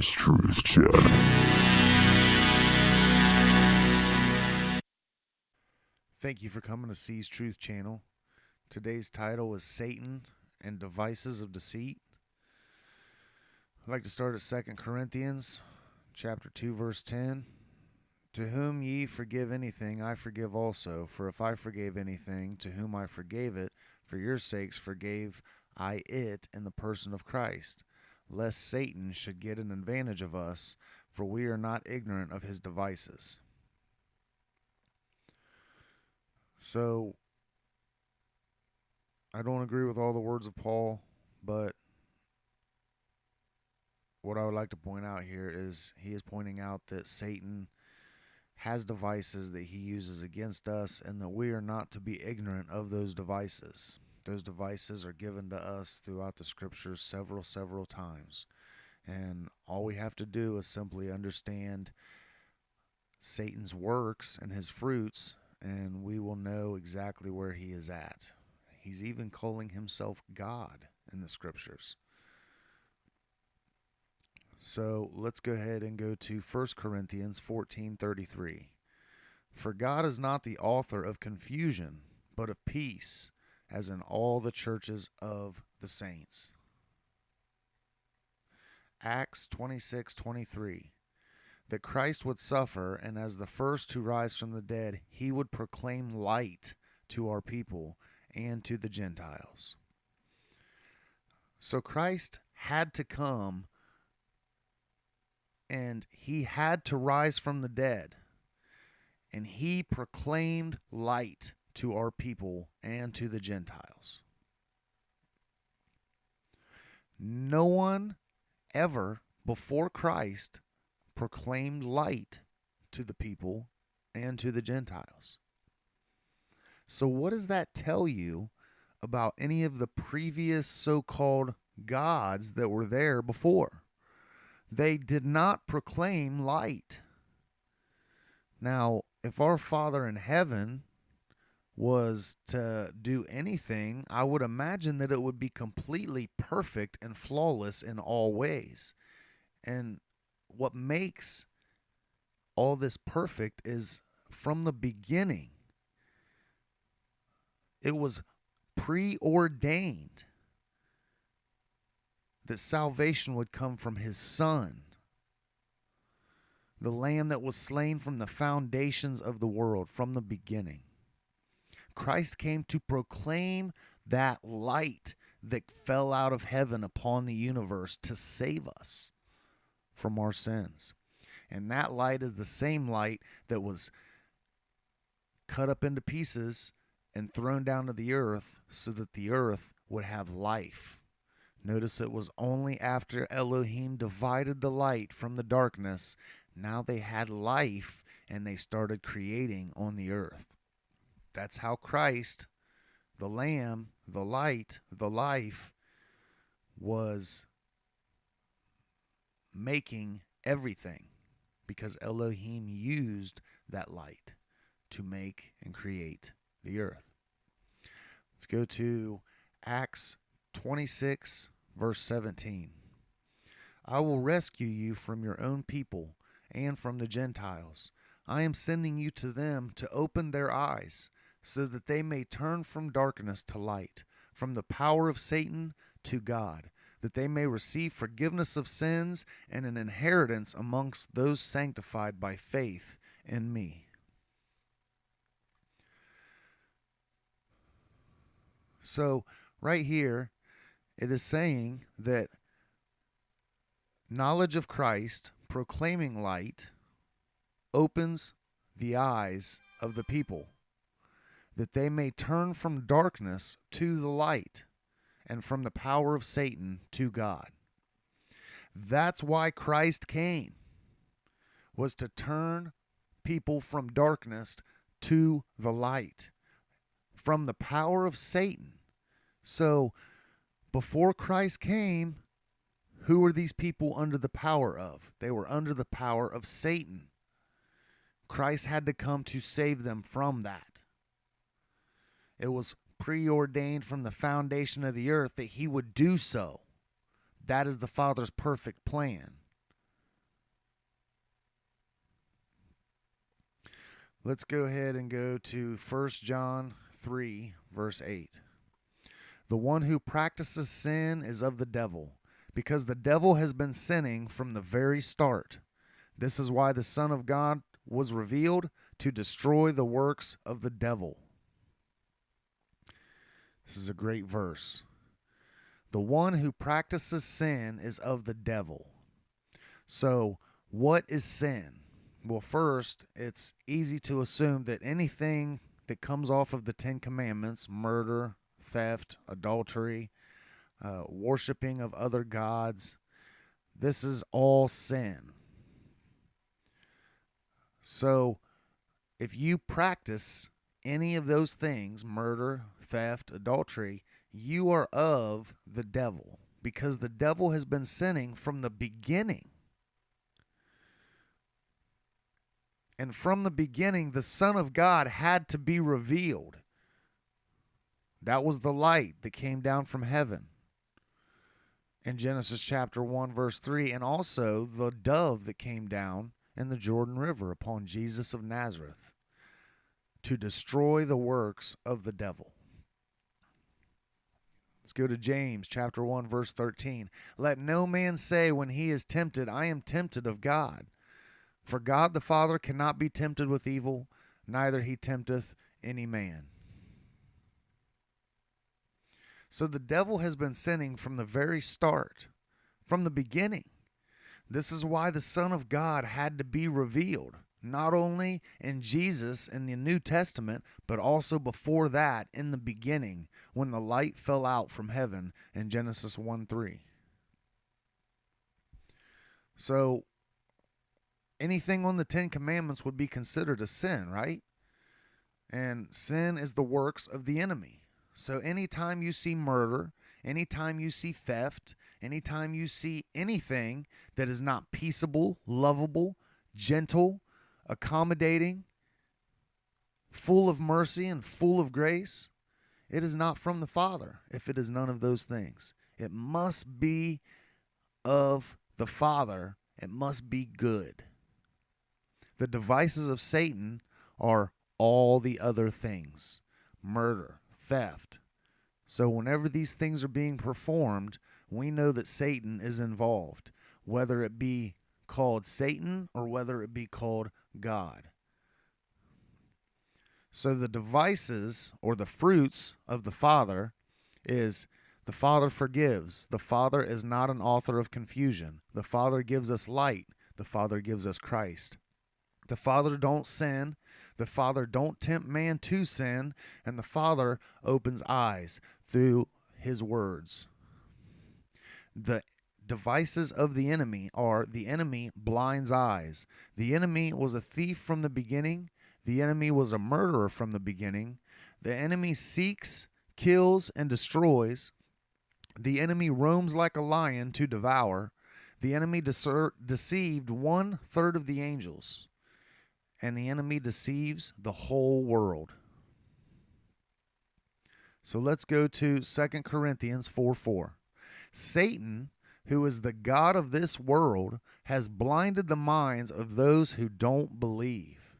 C's Truth Channel. Thank you for coming to C's Truth Channel. Today's title is Satan and Devices of Deceit. I'd like to start at 2 Corinthians chapter 2, verse 10. To whom ye forgive anything, I forgive also. For if I forgave anything, to whom I forgave it, for your sakes forgave I it in the person of Christ, lest Satan should get an advantage of us, for we are not ignorant of his devices. So, I don't agree with all the words of Paul, but what I would like to point out here is he is pointing out that Satan has devices that he uses against us, and that we are not to be ignorant of those devices. Those devices are given to us throughout the scriptures several times. And all we have to do is simply understand Satan's works and his fruits, and we will know exactly where he is at. He's even calling himself God in the scriptures. So let's go ahead and go to 1 Corinthians 14:33. For God is not the author of confusion, but of peace, as in all the churches of the saints. Acts 26:23. That Christ would suffer, and as the first to rise from the dead, he would proclaim light to our people and to the Gentiles. So Christ had to come, and he had to rise from the dead, and he proclaimed light to our people and to the Gentiles. No one ever before Christ proclaimed light to the people and to the Gentiles. So what does that tell you about any of the previous so-called gods that were there before? They did not proclaim light. Now, if our Father in heaven was to do anything, I would imagine that it would be completely perfect and flawless in all ways. And what makes all this perfect is from the beginning, it was preordained that salvation would come from his Son, the Lamb that was slain from the foundations of the world, from the beginning. Christ came to proclaim that light that fell out of heaven upon the universe to save us from our sins. And that light is the same light that was cut up into pieces and thrown down to the earth so that the earth would have life. Notice it was only after Elohim divided the light from the darkness, now they had life and they started creating on the earth. That's how Christ, the Lamb, the light, the life, was making everything, because Elohim used that light to make and create the earth. Let's go to Acts 26, verse 17. I will rescue you from your own people and from the Gentiles. I am sending you to them to open their eyes, so that they may turn from darkness to light, from the power of Satan to God, that they may receive forgiveness of sins and an inheritance amongst those sanctified by faith in me. So, right here, it is saying that knowledge of Christ, proclaiming light, opens the eyes of the people, that they may turn from darkness to the light, and from the power of Satan to God. That's why Christ came, was to turn people from darkness to the light, from the power of Satan. So, before Christ came, who were these people under the power of? They were under the power of Satan. Christ had to come to save them from that. It was preordained from the foundation of the earth that he would do so. That is the Father's perfect plan. Let's go ahead and go to 1 John 3, verse 8. The one who practices sin is of the devil, because the devil has been sinning from the very start. This is why the Son of God was revealed, to destroy the works of the devil. This is a great verse. The one who practices sin is of the devil. So, what is sin? Well, first, it's easy to assume that anything that comes off of the Ten Commandments, murder, theft, adultery, worshiping of other gods, this is all sin. So, if you practice any of those things, murder, theft, adultery, you are of the devil, because the devil has been sinning from the beginning. And from the beginning, the Son of God had to be revealed. That was the light that came down from heaven in Genesis chapter 1, verse 3, and also the dove that came down in the Jordan River upon Jesus of Nazareth to destroy the works of the devil. Let's go to James chapter 1, verse 13. Let no man say when he is tempted, I am tempted of God. For God the Father cannot be tempted with evil, neither he tempteth any man. So the devil has been sinning from the very start, from the beginning. This is why the Son of God had to be revealed, not only in Jesus in the New Testament, but also before that in the beginning, when the light fell out from heaven in Genesis 1:3. So anything on the Ten Commandments would be considered a sin, right? And sin is the works of the enemy. So anytime you see murder, anytime you see theft, anytime you see anything that is not peaceable, lovable, gentle, accommodating, full of mercy and full of grace, it is not from the Father if it is none of those things. It must be of the Father. It must be good. The devices of Satan are all the other things. Murder, theft. So whenever these things are being performed, we know that Satan is involved, whether it be called Satan or whether it be called God. So the devices or the fruits of the Father is the Father forgives. The Father is not an author of confusion. The Father gives us light. The Father gives us Christ. The Father don't sin. The Father don't tempt man to sin. And the Father opens eyes through his words. The devices of the enemy are the enemy blinds eyes. The enemy was a thief from the beginning. The enemy was a murderer from the beginning. The enemy seeks, kills, and destroys. The enemy roams like a lion to devour. The enemy deceived 1/3 of the angels. And the enemy deceives the whole world. So let's go to 2 Corinthians 4:4. Satan, who is the god of this world, has blinded the minds of those who don't believe.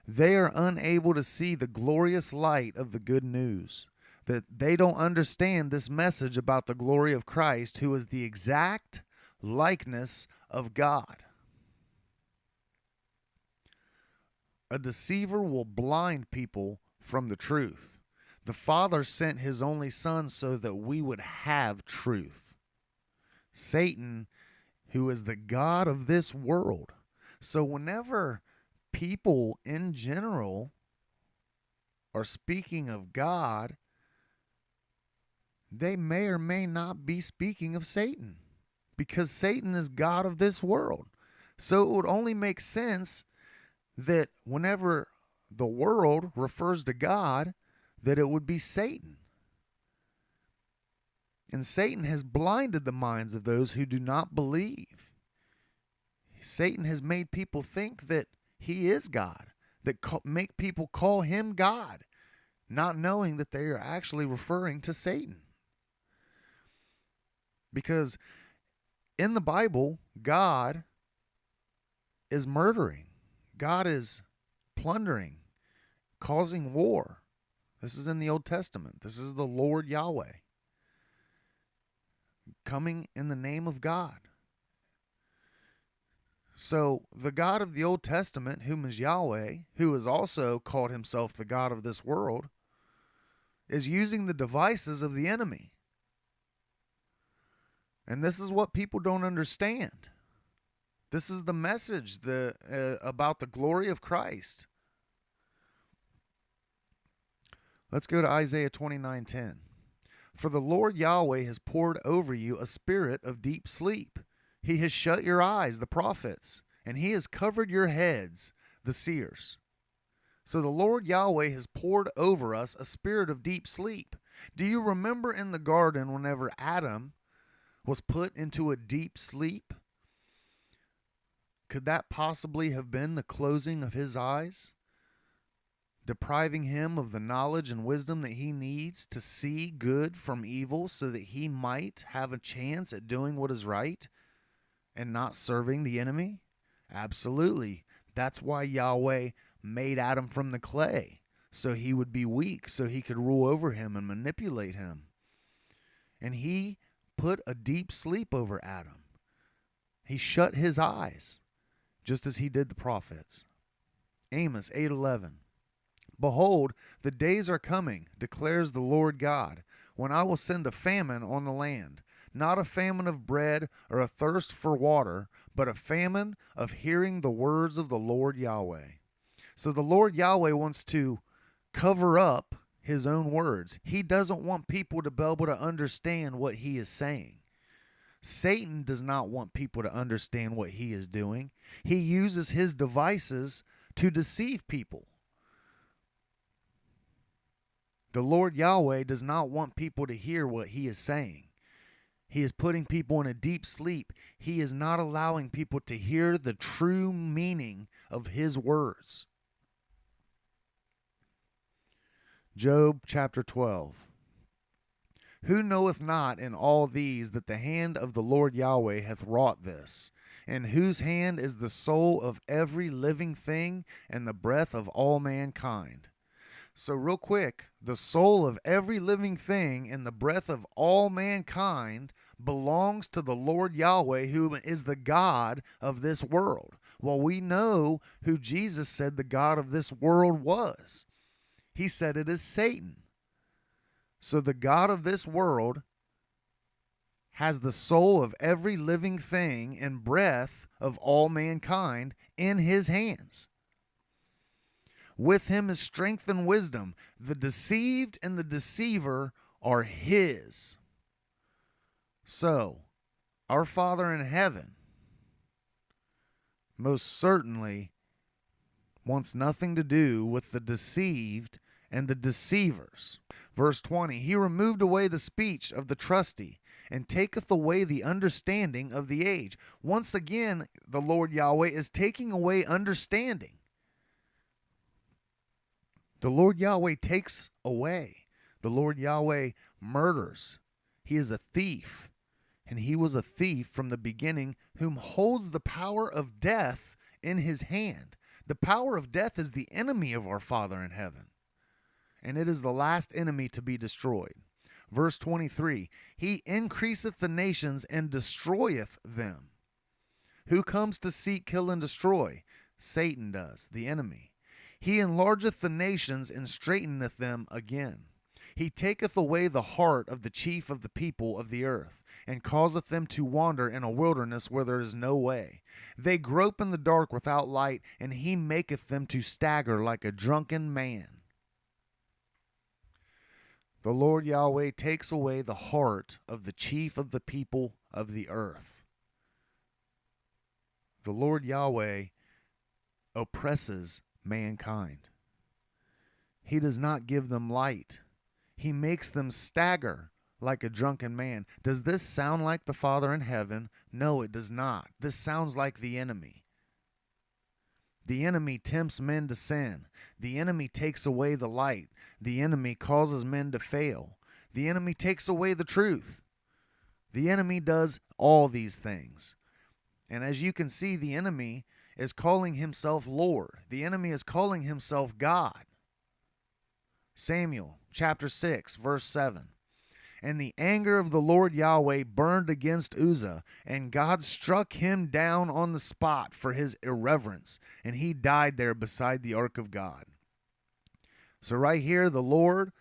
They are unable to see the glorious light of the good news, that they don't understand this message about the glory of Christ, who is the exact likeness of God. A deceiver will blind people from the truth. The Father sent his only Son so that we would have truth. Satan, who is the god of this world. So whenever people in general are speaking of God, they may or may not be speaking of Satan, because Satan is god of this world. So it would only make sense that whenever the world refers to God, that it would be Satan. And Satan has blinded the minds of those who do not believe. Satan has made people think that he is God, that make people call him God, not knowing that they are actually referring to Satan. Because in the Bible, God is murdering. God is plundering, causing war. This is in the Old Testament. This is the Lord Yahweh coming in the name of God. So the God of the Old Testament, whom is Yahweh, who has also called himself the God of this world, is using the devices of the enemy. And this is what people don't understand. This is the message about the glory of Christ. Let's go to Isaiah 29:10. For the Lord Yahweh has poured over you a spirit of deep sleep. He has shut your eyes, the prophets, and he has covered your heads, the seers. So the Lord Yahweh has poured over us a spirit of deep sleep. Do you remember in the garden whenever Adam was put into a deep sleep? Could that possibly have been the closing of his eyes, depriving him of the knowledge and wisdom that he needs to see good from evil so that he might have a chance at doing what is right and not serving the enemy? Absolutely. That's why Yahweh made Adam from the clay, so he would be weak, so he could rule over him and manipulate him. And he put a deep sleep over Adam. He shut his eyes, just as he did the prophets. Amos 8:11. Behold, the days are coming, declares the Lord God, when I will send a famine on the land, not a famine of bread or a thirst for water, but a famine of hearing the words of the Lord Yahweh. So the Lord Yahweh wants to cover up his own words. He doesn't want people to be able to understand what he is saying. Satan does not want people to understand what he is doing. He uses his devices to deceive people. The Lord Yahweh does not want people to hear what he is saying. He is putting people in a deep sleep. He is not allowing people to hear the true meaning of his words. Job chapter 12. Who knoweth not in all these that the hand of the Lord Yahweh hath wrought this, in whose hand is the soul of every living thing and the breath of all mankind? So real quick, the soul of every living thing and the breath of all mankind belongs to the Lord Yahweh, who is the God of this world. Well, we know who Jesus said the God of this world was. He said it is Satan. So the God of this world has the soul of every living thing and breath of all mankind in his hands. With him is strength and wisdom. The deceived and the deceiver are his. So, our Father in heaven most certainly wants nothing to do with the deceived and the deceivers. Verse 20, he removed away the speech of the trusty and taketh away the understanding of the age. Once again, the Lord Yahweh is taking away understanding. The Lord Yahweh takes away. The Lord Yahweh murders. He is a thief, and he was a thief from the beginning, whom holds the power of death in his hand. The power of death is the enemy of our Father in heaven, and it is the last enemy to be destroyed. Verse 23, he increaseth the nations and destroyeth them. Who comes to seek, kill, and destroy? Satan does, the enemy. He enlargeth the nations and straighteneth them again. He taketh away the heart of the chief of the people of the earth, and causeth them to wander in a wilderness where there is no way. They grope in the dark without light, and he maketh them to stagger like a drunken man. The Lord Yahweh takes away the heart of the chief of the people of the earth. The Lord Yahweh oppresses mankind. He does not give them light. He makes them stagger like a drunken man. Does this sound like the Father in heaven? No, it does not. This sounds like the enemy. The enemy tempts men to sin. The enemy takes away the light. The enemy causes men to fail. The enemy takes away the truth. The enemy does all these things. And as you can see, the enemy is calling himself Lord. The enemy is calling himself God. Samuel chapter 6, verse 7. And the anger of the Lord Yahweh burned against Uzzah, and God struck him down on the spot for his irreverence, and he died there beside the ark of God. So right here, the Lord,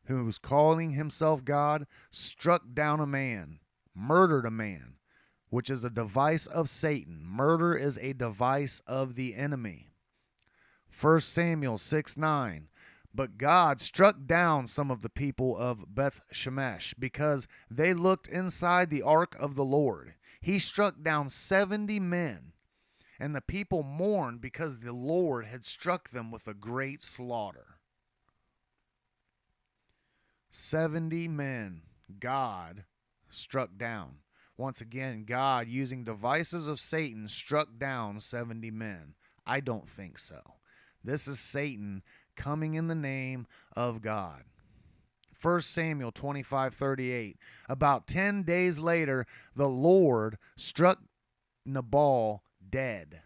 who was calling himself God, struck down a man, murdered a man, which is a device of Satan. Murder is a device of the enemy. 1 Samuel 6:9. But God struck down some of the people of Beth Shemesh because they looked inside the ark of the Lord. He struck down 70 men, and the people mourned because the Lord had struck them with a great slaughter. 70 men God struck down. Once again, God, using devices of Satan, struck down 70 men. I don't think so. This is Satan coming in the name of God. 1 Samuel 25:38. About 10 days later, the Lord struck Nabal dead.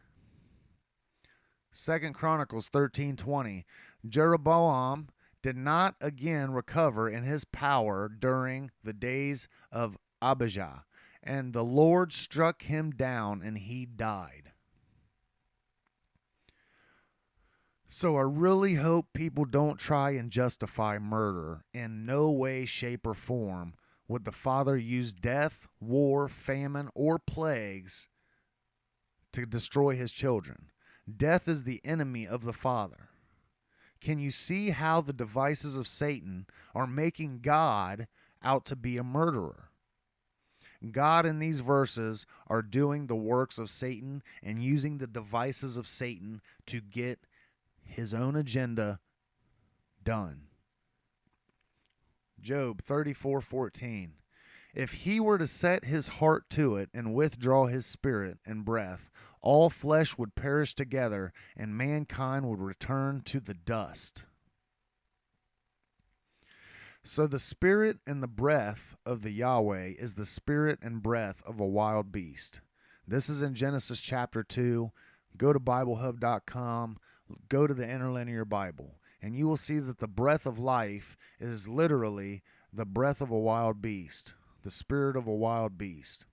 2 Chronicles 13:20. Jeroboam did not again recover in his power during the days of Abijah, and the Lord struck him down, and he died. So I really hope people don't try and justify murder. In no way, shape, or form would the Father use death, war, famine, or plagues to destroy his children. Death is the enemy of the Father. Can you see how the devices of Satan are making God out to be a murderer? God in these verses are doing the works of Satan and using the devices of Satan to get his own agenda done. Job 34:14. If he were to set his heart to it and withdraw his spirit and breath, all flesh would perish together, and mankind would return to the dust. So the spirit and the breath of the Yahweh is the spirit and breath of a wild beast. This is in Genesis chapter 2. Go to BibleHub.com. Go to the Interlinear Bible, and you will see that the breath of life is literally the breath of a wild beast, the spirit of a wild beast.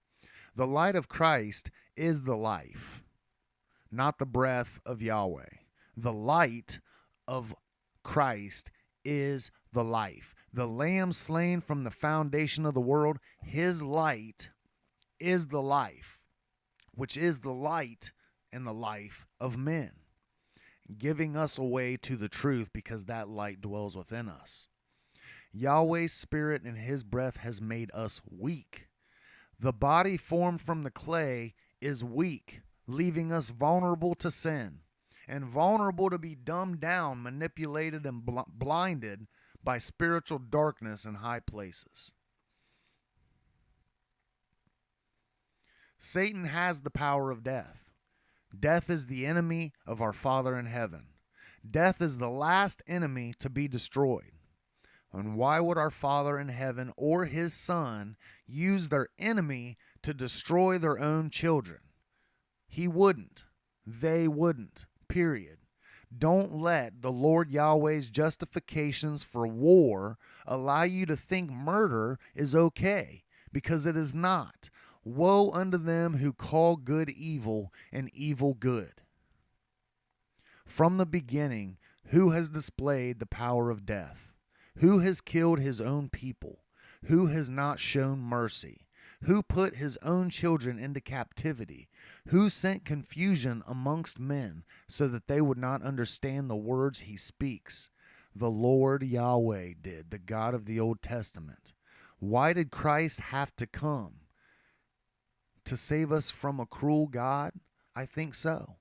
The light of Christ is the life, not the breath of Yahweh. The light of Christ is the life. The Lamb slain from the foundation of the world, his light is the life, which is the light and the life of men, giving us a way to the truth because that light dwells within us. Yahweh's spirit and his breath has made us weak. The body formed from the clay is weak, leaving us vulnerable to sin and vulnerable to be dumbed down, manipulated, and blinded by spiritual darkness in high places. Satan has the power of death. Death is the enemy of our Father in heaven. Death is the last enemy to be destroyed. And why would our Father in heaven or his Son use their enemy to destroy their own children? He wouldn't. They wouldn't. Period. Don't let the Lord Yahweh's justifications for war allow you to think murder is okay, because it is not. Woe unto them who call good evil and evil good. From the beginning, who has displayed the power of death? Who has killed his own people? Who has not shown mercy? Who put his own children into captivity? Who sent confusion amongst men so that they would not understand the words he speaks? The Lord Yahweh did, the God of the Old Testament. Why did Christ have to come? To save us from a cruel God? I think so.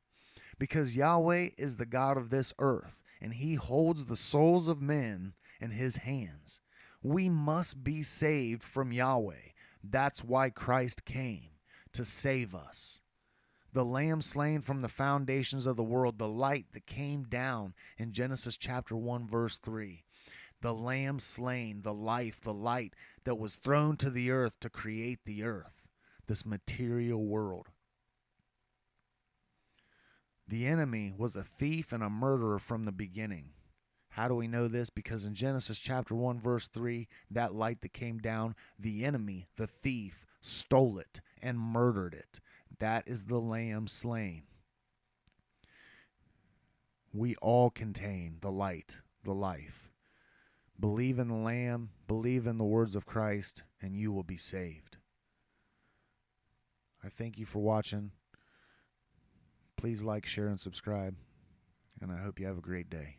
Because Yahweh is the God of this earth, and he holds the souls of men in his hands. We must be saved from Yahweh. That's why Christ came, to save us. The Lamb slain from the foundations of the world, the light that came down in Genesis chapter 1, verse 3. The Lamb slain, the life, the light that was thrown to the earth to create the earth, this material world. The enemy was a thief and a murderer from the beginning. How do we know this? Because in Genesis chapter 1, verse 3, that light that came down, the enemy, the thief, stole it and murdered it. That is the Lamb slain. We all contain the light, the life. Believe in the Lamb, believe in the words of Christ, and you will be saved. I thank you for watching. Please like, share, and subscribe. And I hope you have a great day.